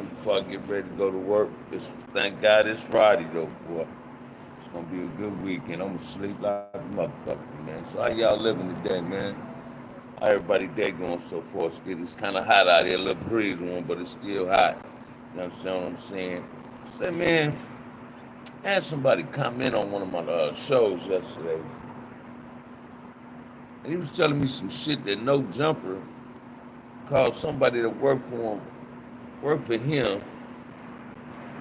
before I get ready to go to work. Thank God it's Friday though, boy. It's gonna be a good weekend. I'm gonna sleep like a motherfucker, man. So how y'all living today, man? How everybody day going so far? It's kind of hot out here, a little breeze on, but it's still hot. You understand what I'm saying? Say, man, I had somebody comment on one of my shows yesterday, and he was telling me some shit that No Jumper called somebody that worked for him,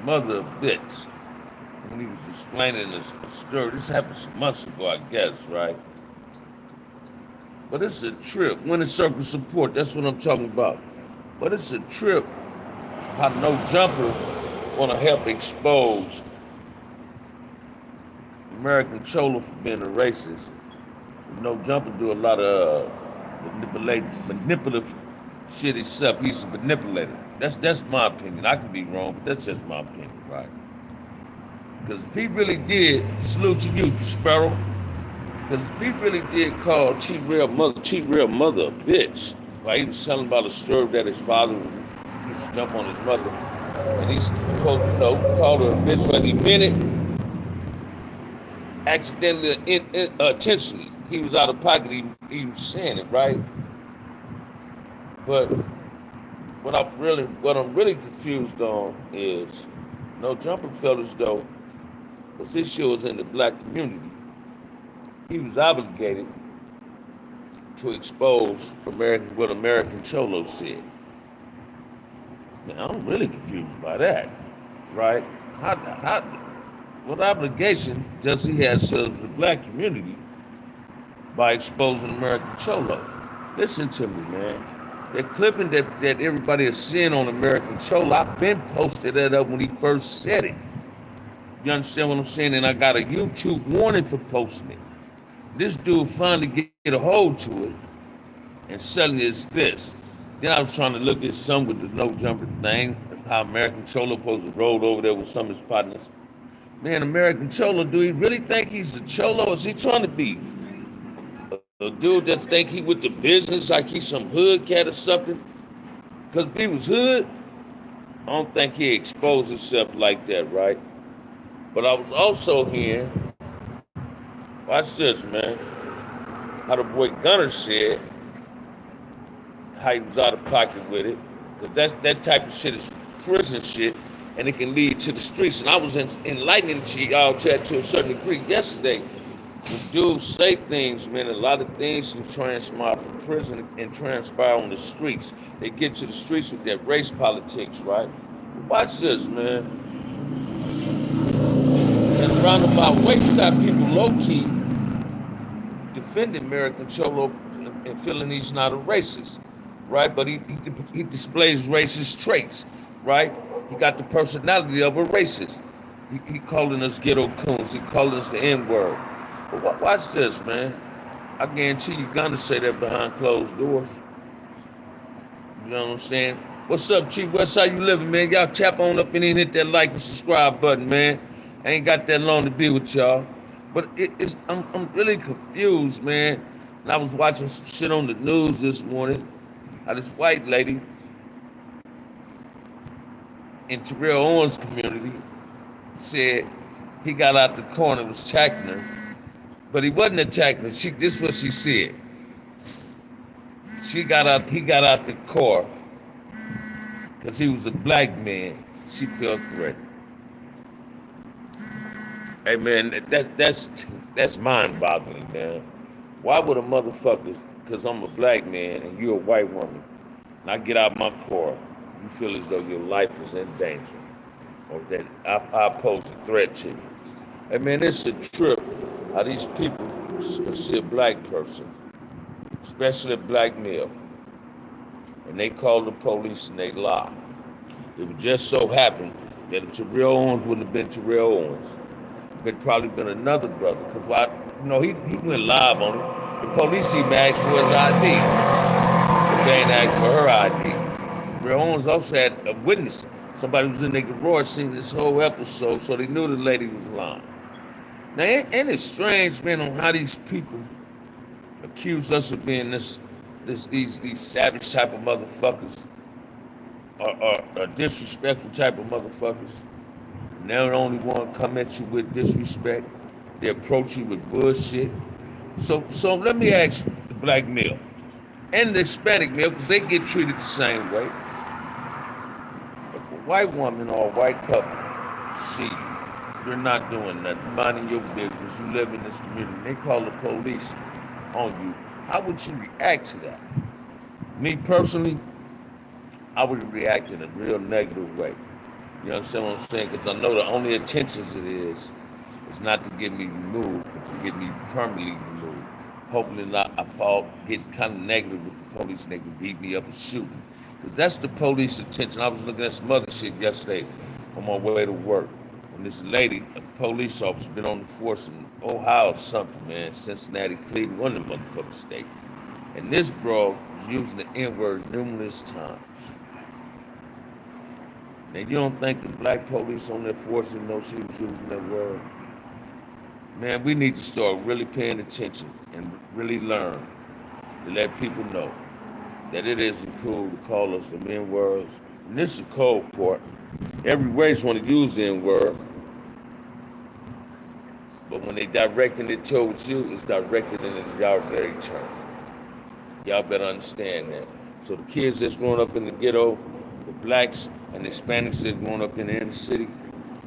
mother of bitch. When he was explaining this story. This happened some months ago, I guess, right? But it's a trip. Winning circle support, that's what I'm talking about. But it's a trip how No Jumper want to help expose American Cholo for being a racist. No Jumper do a lot of manipulative shit himself. He's a manipulator. That's my opinion. I could be wrong, but that's just my opinion, right? Because if he really did, salute to you, Sparrow. Because if he really did call T Real mother a bitch, like he was telling about a story that his father used to jump on his mother, and he's supposed to called her a bitch whether he meant it, accidentally, intentionally. He was out of pocket, he was saying it, right? But what I'm really confused on is No Jumper felt as though, because his show was in the black community, he was obligated to expose what American Cholo said. Now, I'm really confused by that, right? How, what obligation does he have to the black community by exposing American Cholo? Listen to me, man. That clipping that everybody is seeing on American Cholo, I've been posted that up when he first said it. You understand what I'm saying? And I got a YouTube warning for posting it. This dude finally get a hold to it and suddenly it's this. Then I was trying to look at some with the No Jumper thing, how American Cholo supposed to roll over there with some of his partners. Man, American Cholo, do he really think he's a Cholo? Or is he trying to be a dude that think he with the business like he's some hood cat or something? Because if he was hood, I don't think he exposed himself like that, right? But I was also hearing, watch this, man, how the boy Gunner said how he was out of pocket with it, because that type of shit is prison shit, and it can lead to the streets. And I was enlightening to y'all to a certain degree yesterday. When dudes say things, man, a lot of things can transpire from prison and transpire on the streets. They get to the streets with their race politics, right? Watch this, man. In a roundabout way, you got people low key defending American Cholo and feeling he's not a racist, right? But he displays racist traits, right? He got the personality of a racist. He calling us ghetto coons. He calling us the N word. But watch this, man. I guarantee you gonna say that behind closed doors. You know what I'm saying? What's up, Chief West? How you living, man? Y'all tap on up in and hit that like and subscribe button, man. I ain't got that long to be with y'all. But I'm really confused, man. And I was watching some shit on the news this morning. How this white lady in Terrell Owens' community said he got out the car and was attacking her. But he wasn't attacking her. This is what she said. He got out the car because he was a black man. She felt threatened. Hey man, that's mind-boggling, man. Why would a motherfucker, because I'm a black man and you're a white woman, and I get out my car, you feel as though your life is in danger, or that I pose a threat to you? Hey man, it's a trip how these people see a black person, especially a black male, and they call the police and they lie. It would just so happen that if Terrell Owens wouldn't have been Terrell Owens, it probably been another brother. Because he went live on it. The police even asked for his ID, but they ain't asked for her ID. Terrell Owens also had a witness. Somebody was in their garage seeing this whole episode, so they knew the lady was lying. Now, ain't it strange, man, on how these people accuse us of being these savage type of motherfuckers, are disrespectful type of motherfuckers. And they're the only one come at you with disrespect. They approach you with bullshit. So let me ask the black male and the Hispanic male, because they get treated the same way. If a white woman or a white couple see you, you're not doing nothing, minding your business, you live in this community, and they call the police on you, how would you react to that? Me personally, I would react in a real negative way. You understand what I'm saying? Because I know the only intentions it is not to get me removed, but to get me permanently removed. Hopefully not, I fall, get kind of negative with the police and they can beat me up and shoot me. Because that's the police attention. I was looking at some other shit yesterday on my way to work. And this lady, a police officer, been on the force in Ohio or something, man, Cincinnati, Cleveland, one of them motherfucking states. And this bro was using the N-word numerous times. Now, you don't think the black police on that force didn't know she was using that word? Man, we need to start really paying attention and really learn to let people know that it isn't cool to call us the N-words. And this is the cold part. Every race want to use the N-word, but when they directing it towards you, it's directed in a derogatory term. Y'all better understand that. So the kids that's growing up in the ghetto, the blacks and the Hispanics that's growing up in the inner city,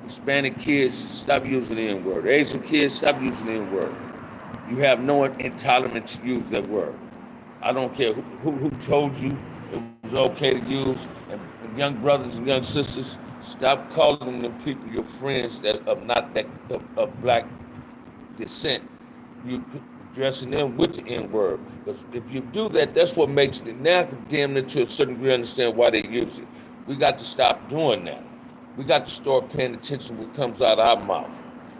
Hispanic kids, stop using the N-word. Asian kids, stop using the N-word. You have no entitlement to use that word. I don't care who told you it was okay to use. And young brothers and young sisters, stop calling them people your friends that are not that of black descent. You addressing them with the N-word. Because if you do that, that's what makes it now damn near to a certain degree understand why they use it. We got to stop doing that. We got to start paying attention to what comes out of our mouth.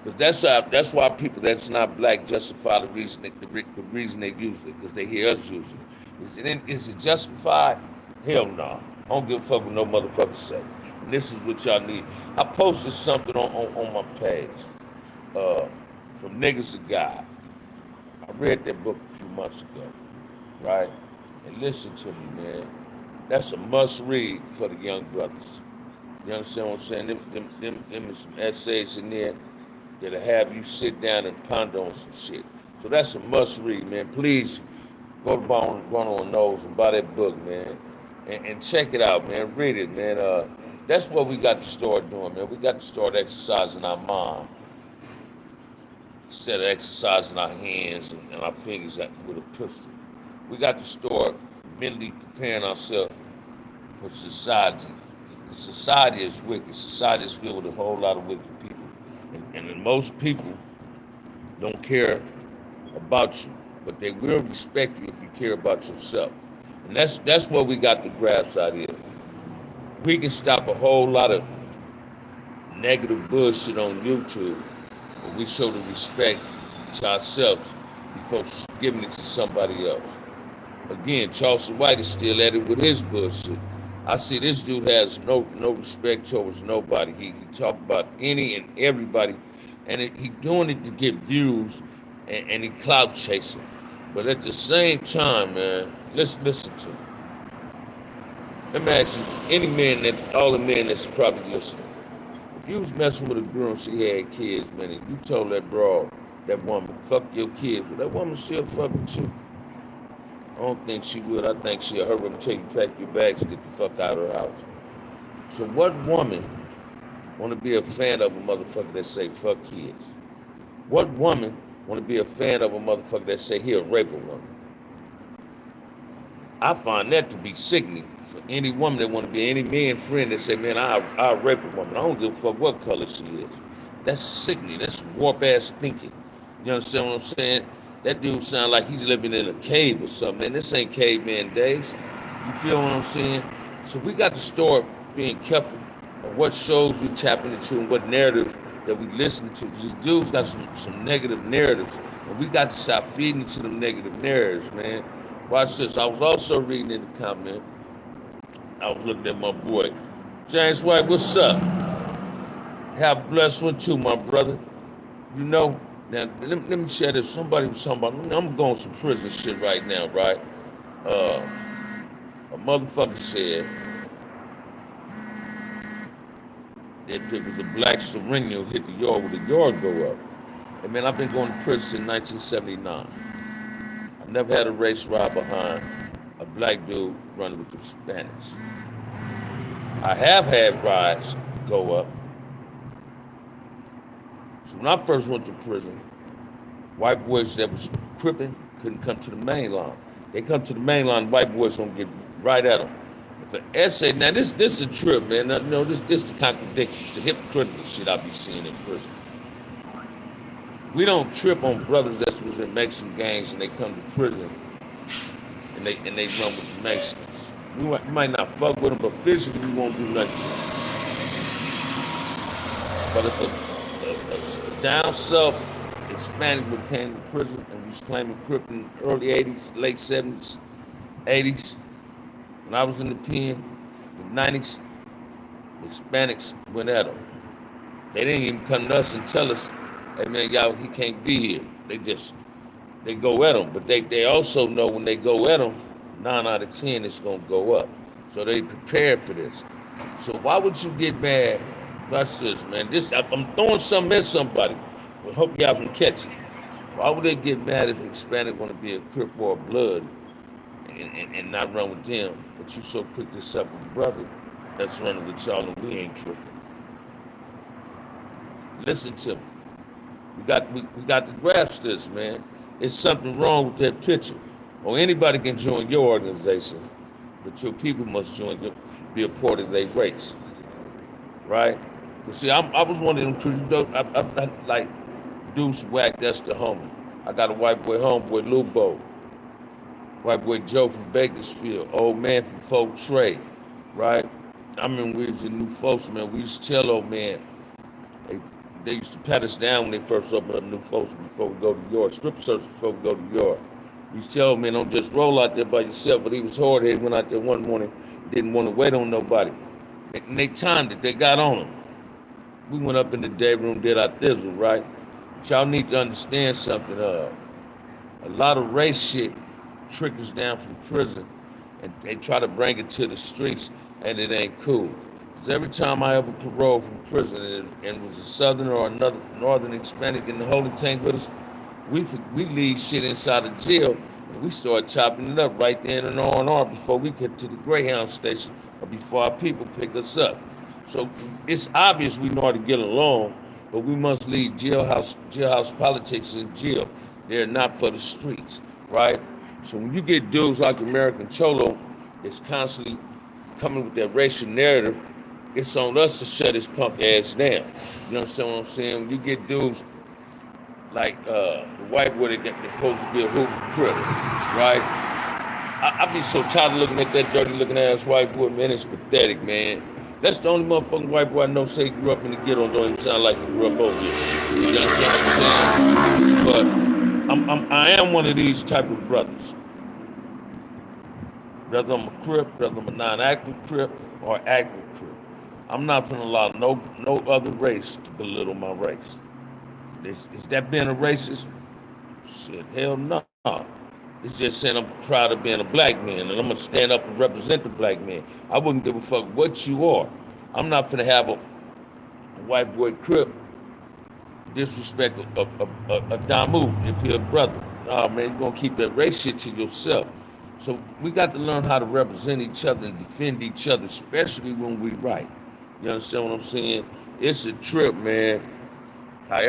Because that's why people that's not black justify the reason they use it, because they hear us use it. Is it justified? Hell no. I don't give a fuck what no motherfucker say. And this is what y'all need. I posted something on my page, From Niggas to God. I read that book a few months ago, right? And listen to me, man. That's a must read for the young brothers. You understand what I'm saying? Them some essays in there that'll have you sit down and ponder on some shit. So that's a must read, man. Please go to Barnes & Noble and buy that book, man. And check it out, man. Read it, man. That's what we got to start doing, man. We got to start exercising our mind instead of exercising our hands and our fingers with a pistol. We got to start mentally preparing ourselves for society. The society is wicked. Society is filled with a whole lot of wicked people. And most people don't care about you, but they will respect you if you care about yourself. And that's what we got to grasp out here. We can stop a whole lot of negative bullshit on YouTube, but we show the respect to ourselves before giving it to somebody else. Again, Charleston White is still at it with his bullshit. I see this dude has no respect towards nobody. He talk about any and everybody, and he doing it to get views, and he clout chasing. But at the same time, man, let's listen to him. Let me ask you, all the men that's probably listening, if you was messing with a girl and she had kids, man, and you told that broad, that woman, fuck your kids, would that woman still fuck with you? I don't think she would. I think she'll hurry up and tell you pack your bags and get the fuck out of her house. So what woman want to be a fan of a motherfucker that say fuck kids? What woman want to be a fan of a motherfucker that say he'll rape a woman? I find that to be sickening for any woman that want to be any man friend that say, man, I'll rape a woman. I don't give a fuck what color she is. That's sickening. That's warp ass thinking. You understand what I'm saying? That dude sound like he's living in a cave or something. And this ain't caveman days. You feel what I'm saying? So we got to start being careful of what shows we tapping into and what narrative that we listen to. These dudes got some negative narratives, and we got to stop feeding into them negative narratives, man. Watch this. I was also reading in the comment. I was looking at my boy, James White. What's up? Have a blessed one too, my brother. You know, now, let me share this. Somebody was talking about, I'm going some prison shit right now, right? A motherfucker said, if it was a black Sereno hit the yard, would the yard go up? And man, I've been going to prison since 1979. I never had a race ride behind a black dude running with the Spanish. I have had rides go up. So when I first went to prison, white boys that was cripping couldn't come to the main line. They come to the main line, white boys gonna get right at them. If an essay, now this is a trip, man. You know, this the contradictions, the hypocritical shit I be seeing in prison. We don't trip on brothers that was in Mexican gangs and they come to prison and they run with the Mexicans. We might not fuck with them, but physically we won't do nothing to them. But if a down south Hispanic who came to prison and was claiming crip in the early 80s, late 70s, 80s, when I was in the pen, the 90s, the Hispanics went at them. They didn't even come to us and tell us, hey man, y'all, he can't be here. They go at him. But they also know when they go at him, 9 out of 10 it's gonna go up. So they prepared for this. So why would you get mad? Watch this, man. I'm throwing something at somebody. I hope y'all can catch it. Why would they get mad if Hispanic want to be a Crip or a Blood and not run with them? But you so quick to suck with brother that's running with y'all and we ain't tripping. Listen to me. We got to grasp this, man. It's something wrong with that picture. Or anybody can join your organization, but your people must be a part of their race, right? But see, I was one of them crews. I like Deuce Whack. That's the homie. I got a white boy homeboy, Lil Bo. White boy Joe from Bakersfield. Old man from Folk Trade, right? I remember we was in New Folks, man. We used to tell old man. They used to pat us down when they first opened up New Folks before we go to York. Strip search before we go to York. We used to tell man, don't just roll out there by yourself. But he was hard-headed, went out there one morning, didn't want to wait on nobody. And they timed it. They got on him. We went up in the day room, did our thizzle, right? But y'all need to understand something. A lot of race shit trickles down from prison, and they try to bring it to the streets, and it ain't cool. Because every time I ever paroled from prison, and it was a Southern or another Northern Hispanic in the holding tank with us, we leave shit inside the jail, and we start chopping it up right there in an R&R before we get to the Greyhound station or before our people pick us up. So it's obvious we know how to get along, but we must leave jailhouse politics in jail. They're not for the streets, right? So when you get dudes like American Cholo, it's constantly coming with that racial narrative, it's on us to shut his punk ass down. You understand what I'm saying? When you get dudes like the white boy that supposed to be a Hoover Crip, right? I be so tired of looking at that dirty looking ass white boy, man. It's pathetic, man. That's the only motherfucking white boy I know say he grew up in the ghetto and don't even sound like he grew up over here. You understand what I'm saying? But I am one of these type of brothers. Whether I'm a Crip, whether I'm a non-active Crip or active Crip, I'm not gonna allow no other race to belittle my race. Is that being a racist? Shit, hell no. It's just saying I'm proud of being a black man, and I'm gonna stand up and represent the black man. I wouldn't give a fuck what you are. I'm not gonna have a white boy Crip disrespect a Damu if you're a brother. Oh man, you're gonna keep that race shit to yourself. So we got to learn how to represent each other and defend each other, especially when we right. You understand what I'm saying? It's a trip, man. How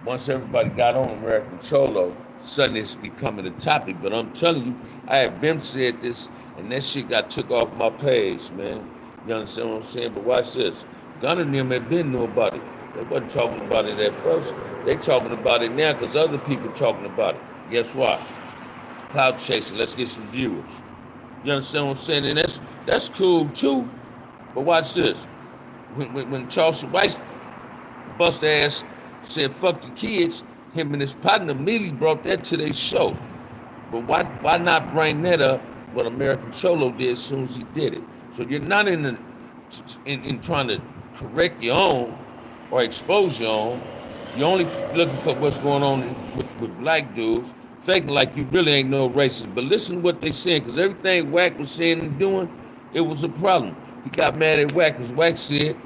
once everybody got on American Cholo, suddenly it's becoming a topic. But I'm telling you, I have been said this, and that shit got took off my page, man. You understand what I'm saying? But watch this. Gunna and them had been knew about it. They wasn't talking about it at first. They talking about it now because other people talking about it. Guess what? Cloud chasing. Let's get some viewers. You understand what I'm saying? And that's cool too. But watch this. When Charleston White bust ass said fuck the kids, him and his partner immediately brought that to their show. But why not bring that up what American Cholo did as soon as he did it? So you're not in trying to correct your own or expose your own. You're only looking for what's going on with black dudes, faking like you really ain't no racist. But listen to what they saying, because everything Wack was saying and doing, it was a problem. He got mad at Wack because Wack said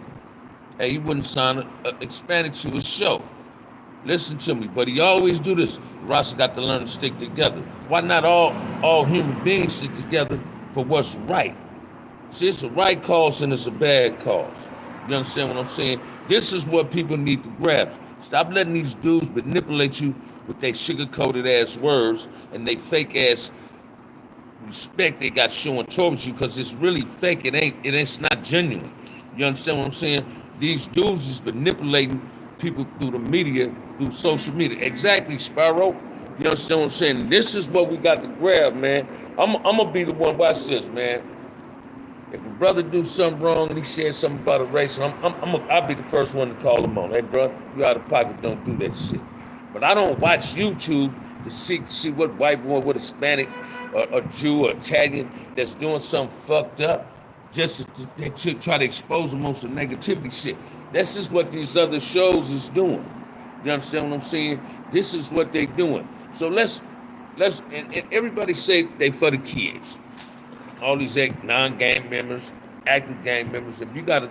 Hey, he wouldn't sign a Hispanic to his show. Listen to me, but he always do this. Rasta got to learn to stick together. Why not all human beings stick together for what's right? See, it's a right cause and it's a bad cause. You understand what I'm saying? This is what people need to grasp. Stop letting these dudes manipulate you with their sugar-coated ass words and they fake ass respect they got showing towards you, because it's really fake. It's not genuine. You understand what I'm saying? These dudes is manipulating people through the media, through social media. Exactly, Sparrow. You understand what I'm saying? This is what we got to grab, man. I'm gonna be the one. Watch this, man. If a brother do something wrong and he says something about a race, I'll be the first one to call him on. Hey, bro, you out of pocket, don't do that shit. But I don't watch YouTube to see what white boy, what Hispanic, or Jew, or Italian that's doing something fucked up, just to try to expose them on some negativity shit. That's just what these other shows is doing. You understand what I'm saying? This is what they doing. So let's and everybody say they for the kids. All these non-gang members, active gang members. If you got a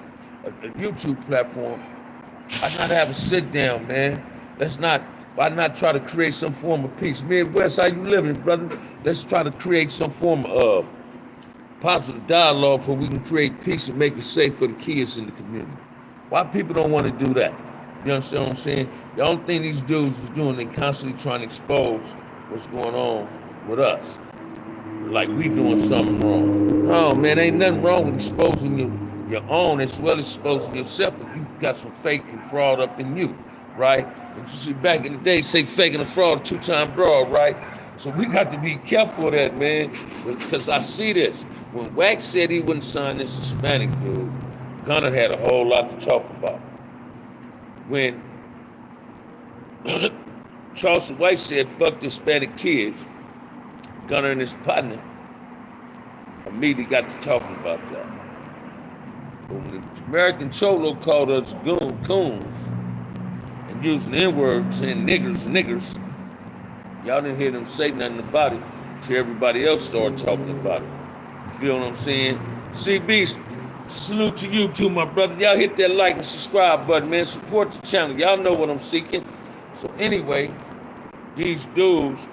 YouTube platform, why not have a sit down, man? Why not try to create some form of peace? Midwest, how you living, brother? Let's try to create some form of positive dialogue so we can create peace and make it safe for the kids in the community. Why people don't want to do that? You understand what I'm saying? The only thing these dudes is doing, they constantly trying to expose what's going on with us. Like we doing something wrong. No, man, ain't nothing wrong with exposing your own as well as exposing yourself if you got some fake and fraud up in you, right? And you see back in the day, say fake and a fraud, two-time broad, right? So we got to be careful of that, man, because I see this. When Wax said he wouldn't sign this Hispanic dude, Gunner had a whole lot to talk about. When Charleston White said, fuck the Hispanic kids, Gunner and his partner immediately got to talking about that. But when the American Cholo called us coons and using the N-word, saying niggers, y'all didn't hear them say nothing about it till everybody else started talking about it. You feel what I'm saying? CB, salute to you too, my brother. Y'all hit that like and subscribe button, man. Support the channel. Y'all know what I'm seeking. So anyway, these dudes,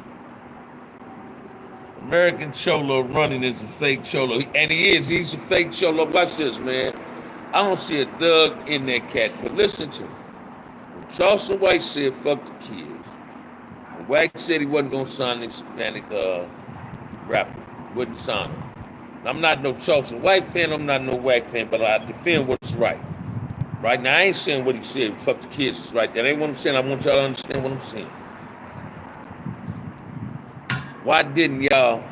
American Cholo running is a fake Cholo. And he is. He's a fake Cholo. Watch this, man. I don't see a thug in that cat. But listen to me. When Charleston White said, fuck the kids. When Wack said he wasn't going to sign this Hispanic rapper. Wouldn't sign him. I'm not no Charleston White fan. I'm not no Wack fan. But I defend what's right. Right now, I ain't saying what he said. Fuck the kids is right. That ain't what I'm saying. I want y'all to understand what I'm saying. Why didn't y'all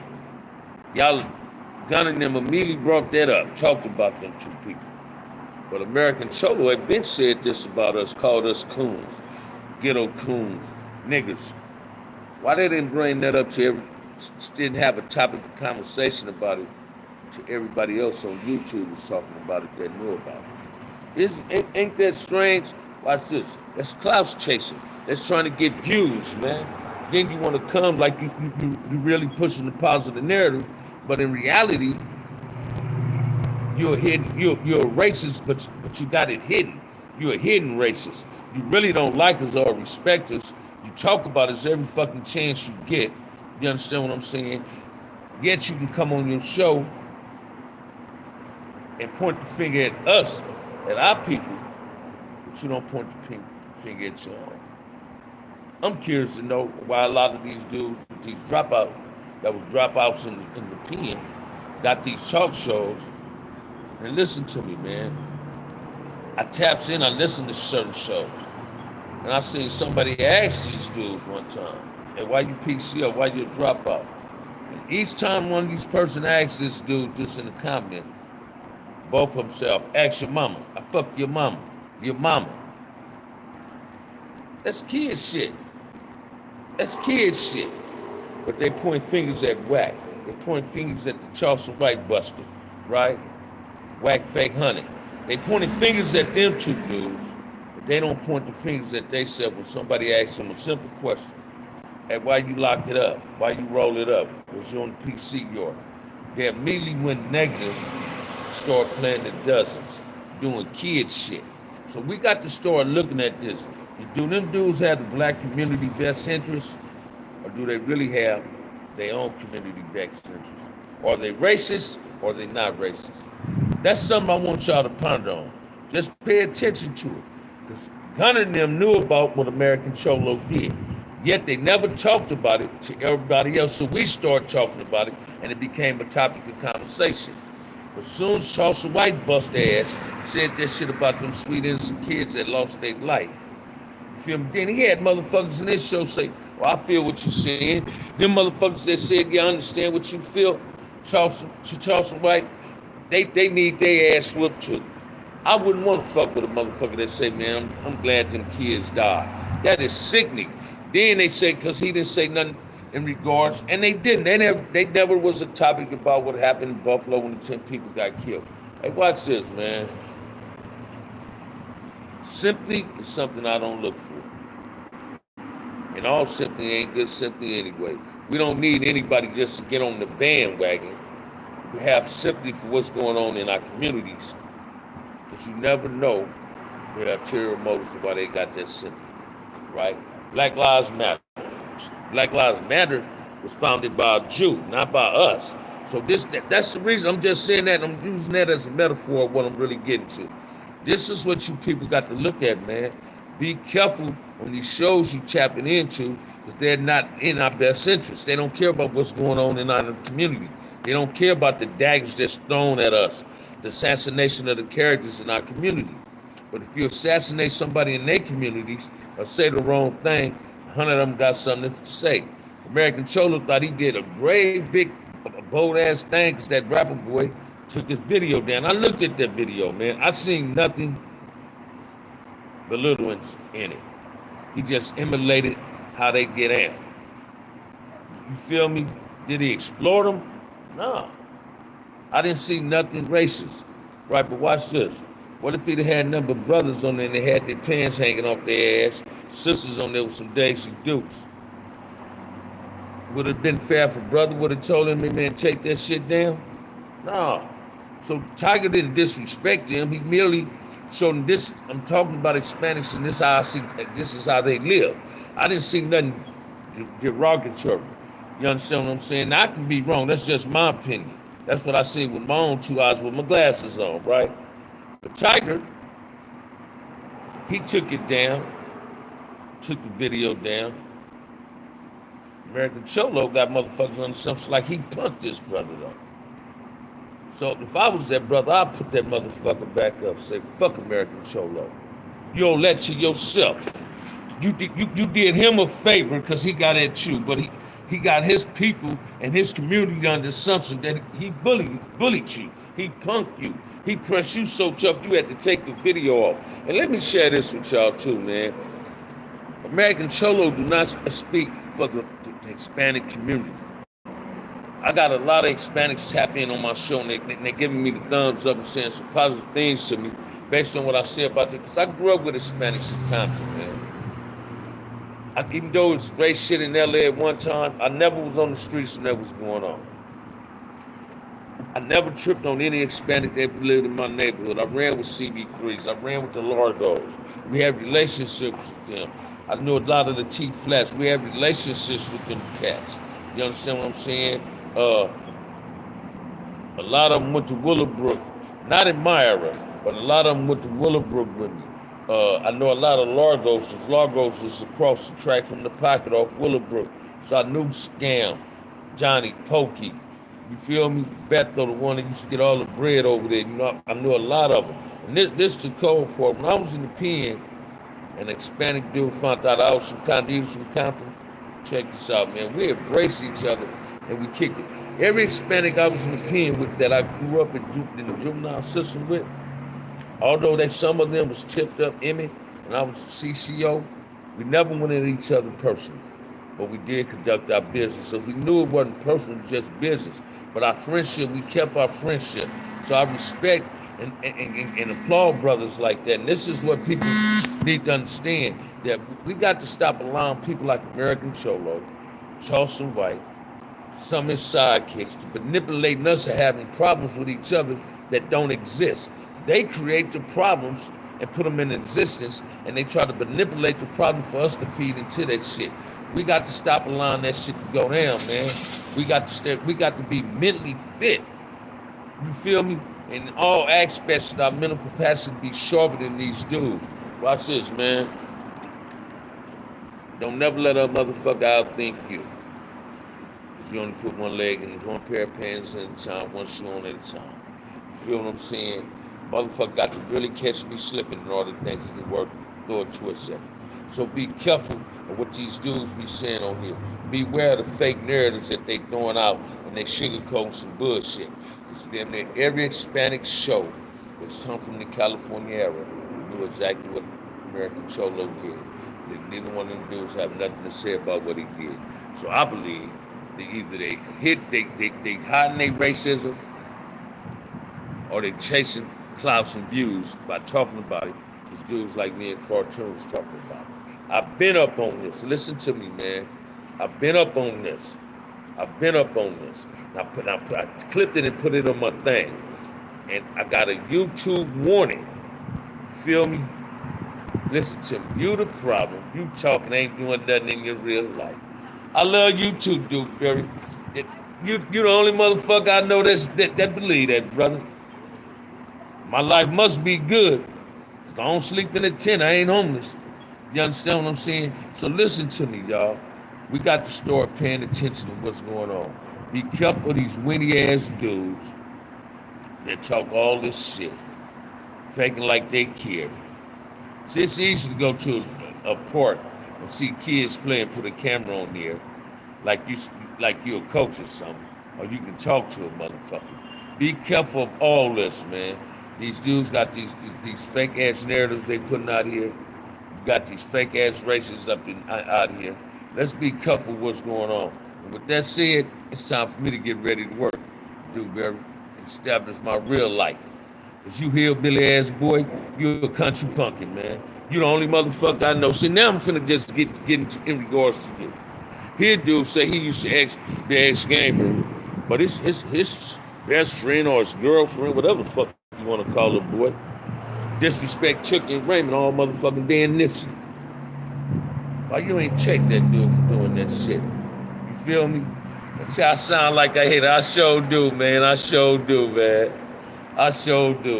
Gunner and them immediately brought that up, talked about them two people. But American Cholo had been said this about us, called us coons, ghetto coons, niggers. Why they didn't bring that up to didn't have a topic of conversation about it to everybody else on YouTube was talking about it that knew about it? Ain't that strange? Watch this. That's clout chasing. That's trying to get views, man. Then you want to come like you really pushing the positive narrative, but in reality, you're a racist, but you got it hidden. You're a hidden racist. You really don't like us or respect us. You talk about us every fucking chance you get. You understand what I'm saying? Yet you can come on your show and point the finger at us, at our people, but you don't point the finger at your own. I'm curious to know why a lot of these dudes, these dropouts, that was dropouts in the pen, got these talk shows. And listen to me, man. I taps in, I listen to certain shows. And I seen somebody ask these dudes one time, hey, why you PC or why you a dropout? And each time one of these person asks this dude just in the comment, both of themselves, ask your mama. I fuck your mama. Your mama. That's kid shit. That's kid shit. But they point fingers at Wack. They point fingers at the Charleston White Buster, right? Wack Fake Honey. They pointing fingers at them two dudes, but they don't point the fingers at themselves when somebody asks them a simple question. Hey, why you lock it up? Why you roll it up? Was you on the PC yard? They immediately went negative and started playing the dozens, doing kid shit. So we got to start looking at this. Do them dudes have the black community best interest, or do they really have their own community best interest? Are they racist or are they not racist? That's something I want y'all to ponder on. Just pay attention to it. Because Gunner and them knew about what American Cholo did. Yet they never talked about it to everybody else. So we started talking about it and it became a topic of conversation. But soon as Charleston White bust their ass, said that shit about them sweet innocent kids that lost their life. You feel me? Then he had motherfuckers in his show say, well, I feel what you're saying. Them motherfuckers that said, yeah, I understand what you feel, Charleston White, they need their ass whooped too. I wouldn't want to fuck with a motherfucker that say, man, I'm glad them kids died. That is sickening. Then they say, because he didn't say nothing in regards, and they didn't. They never was a topic about what happened in Buffalo when the 10 people got killed. Hey, watch this, man. Sympathy is something I don't look for. And all sympathy ain't good sympathy anyway. We don't need anybody just to get on the bandwagon. We have sympathy for what's going on in our communities. Because you never know their ulterior motives of why they got that sympathy, right? Black Lives Matter. Black Lives Matter was founded by a Jew, not by us. So that's the reason I'm just saying that. I'm using that as a metaphor of what I'm really getting to. This is what you people got to look at, man. Be careful on these shows you tapping into, because they're not in our best interest. They don't care about what's going on in our community. They don't care about the daggers that's thrown at us, the assassination of the characters in our community. But if you assassinate somebody in their communities or say the wrong thing, 100 of them got something to say. American Cholo thought he did a great, big, bold-ass thing because that rapper boy took his video down. I looked at that video, man. I seen nothing belittlings in it. He just emulated how they get out. You feel me? Did he explore them? No. I didn't see nothing racist. Right, but watch this. What if he'd had nothing but brothers on there and they had their pants hanging off their ass, sisters on there with some Daisy Dukes? Would it have been fair if a brother would have told him, man, take that shit down? No. So Tiger didn't disrespect him. He merely showed him this. I'm talking about Hispanics, and this is how they live. I didn't see nothing derogatory. You understand what I'm saying? Now, I can be wrong. That's just my opinion. That's what I see with my own 2 eyes with my glasses on, right? But Tiger, he took it down, took the video down. American Cholo got motherfuckers on the assumption like he punked this brother though. So if I was that brother, I'd put that motherfucker back up, say, fuck American Cholo. You owe that to yourself. You did him a favor because he got at you, but he got his people and his community under the assumption that he bullied you. He punked you. He pressed you so tough you had to take the video off. And let me share this with y'all too, man. American Cholo do not speak for the Hispanic community. I got a lot of Hispanics tap in on my show, and they're giving me the thumbs up and saying some positive things to me based on what I say about it. Because I grew up with Hispanics in Compton, man. Even though it's race shit in LA at one time, I never was on the streets when that was going on. I never tripped on any Hispanic that lived in my neighborhood. I ran with CB3s. I ran with the Largos. We had relationships with them. I knew a lot of the T-Flats. We had relationships with them cats. You understand what I'm saying? A lot of them went to Willowbrook, not in my era, but a lot of them went to Willowbrook with me. I know a lot of Largos, because Largos is across the track from the pocket off Willowbrook. So I knew Scam, Johnny, Pokey, you feel me? Beto, the one that used to get all the bread over there. You know, I knew a lot of them. And this the cold part. When I was in the pen, an Hispanic dude found out I was from Compton. Check this out, man. We embrace each other and we kick it. Every Hispanic I was in the pen with that I grew up in the juvenile system with, although some of them was tipped up Emmy and I was CCO, we never went at each other personally. But we did conduct our business. So we knew it wasn't personal, it was just business. But our friendship, we kept our friendship. So I respect and applaud brothers like that. And this is what people need to understand, that we got to stop allowing people like American Cholo, Charleston White, some of his sidekicks, to manipulating us and having problems with each other that don't exist. They create the problems and put them in existence, and they try to manipulate the problem for us to feed into that shit. We got to stop allowing that shit to go down, man. We got to be mentally fit. You feel me? In all aspects of our mental capacity be sharper than these dudes. Watch this, man. Don't never let a motherfucker outthink you. Because you only put one leg in one pair of pants at a time, one shoe on at a time. You feel what I'm saying? Motherfucker got to really catch me slipping in order to think he can work through it to itself. So be careful of what these dudes be saying on here. Beware of the fake narratives that they throwing out and they sugarcoat some bullshit. It's damn near every Hispanic show which come from the California era knew exactly what American Cholo did. Neither one of them dudes have nothing to say about what he did. So I believe that either they hiding their racism or they chasing clouds and views by talking about it. These dudes like me in cartoons talking about it. I've been up on this. Listen to me, man. I've been up on this. I clipped it and put it on my thing. And I got a YouTube warning. You feel me? Listen to me. You the problem. You talking ain't doing nothing in your real life. I love you too, Duke Berry. You the only motherfucker I know that believe that, brother. My life must be good. Cause I don't sleep in a tent. I ain't homeless. You understand what I'm saying? So listen to me, y'all. We got to start paying attention to what's going on. Be careful of these windy ass dudes that talk all this shit, faking like they care. See, it's easy to go to a park and see kids playing, put a camera on there, like you a coach or something, or you can talk to a motherfucker. Be careful of all this, man. These dudes got these fake ass narratives they putting out here. You got these fake ass races out here. Let's be careful what's going on. And with that said, it's time for me to get ready to work, Dewberry, and establish my real life. Cause you hillbilly ass boy, you a country pumpkin, man. You the only motherfucker I know. See, now I'm finna just get in regards to you. Here, dude say he used to be an ex-gamer, but his best friend or his girlfriend, whatever the fuck you want to call it, boy, disrespect Chuck and Raymond, all motherfucking Dan Nipsey. Why you ain't check that dude for doing that shit? You feel me? See, I sound like a hater. I sure do, man. I sure do,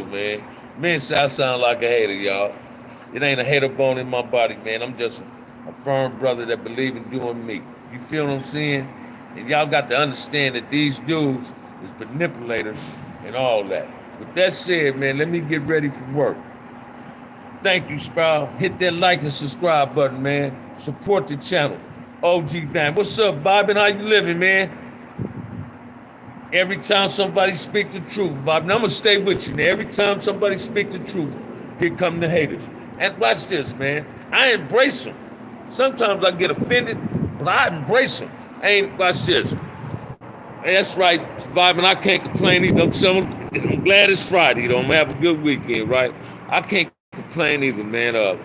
man. Man, say I sound like a hater, y'all. It ain't a hater bone in my body, man. I'm just a firm brother that believe in doing me. You feel what I'm saying? And y'all got to understand that these dudes is manipulators and all that. With that said, man, let me get ready for work. Thank you, Sproul. Hit that like and subscribe button, man. Support the channel. OG Bam. What's up, Bobbin? How you living, man? Every time somebody speak the truth, Bob, and I'm gonna stay with you. Now, every time somebody speak the truth, here come the haters. And watch this, man. I embrace them. Sometimes I get offended, but I embrace them. Watch this. That's right, Bob, and I can't complain either. I'm glad it's Friday, though. I'm gonna have a good weekend, right? I can't complain either, man.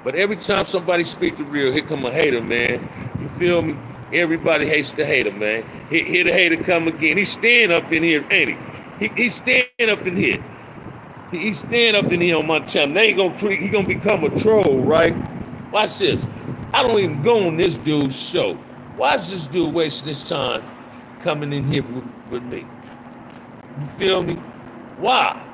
But every time somebody speak the real, here come a hater, man. You feel me? Everybody hates the hater, man. Here the hater come again. He's staying up in here, ain't he? He's staying up in here. He's staying up in here on my channel. Now he gonna become a troll, right? Watch this. I don't even go on this dude's show. Why is this dude wasting his time coming in here with me? You feel me? Why?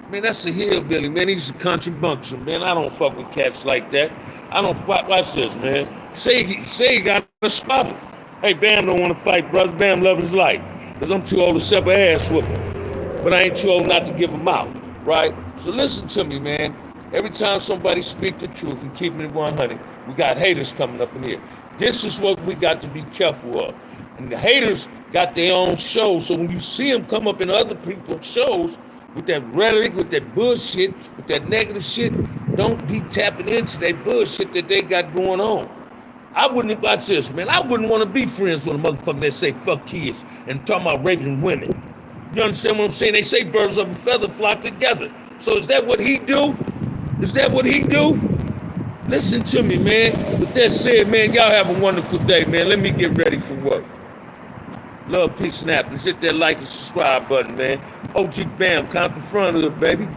Man, that's a hillbilly, man. He's a country bumpster, man. I don't fuck with cats like that. I don't watch this, man. Say he got a squabble. Hey, Bam don't want to fight, brother. Bam love his life. Because I'm too old to suffer ass whooping. But I ain't too old not to give him out, right? So listen to me, man. Every time somebody speak the truth and keeping it 100, we got haters coming up in here. This is what we got to be careful of. And the haters got their own shows. So when you see them come up in other people's shows, with that rhetoric, with that bullshit, with that negative shit, don't be tapping into that bullshit that they got going on. I wouldn't, watch this, man. I wouldn't want to be friends with a motherfucker that say fuck kids and talking about raping women. You understand what I'm saying? They say birds of a feather flock together. So is that what he do? Is that what he do? Listen to me, man. With that said, man, y'all have a wonderful day, man. Let me get ready for work. Love, peace, and happiness. Hit that like and subscribe button, man. OG Bam, count the front of it, baby.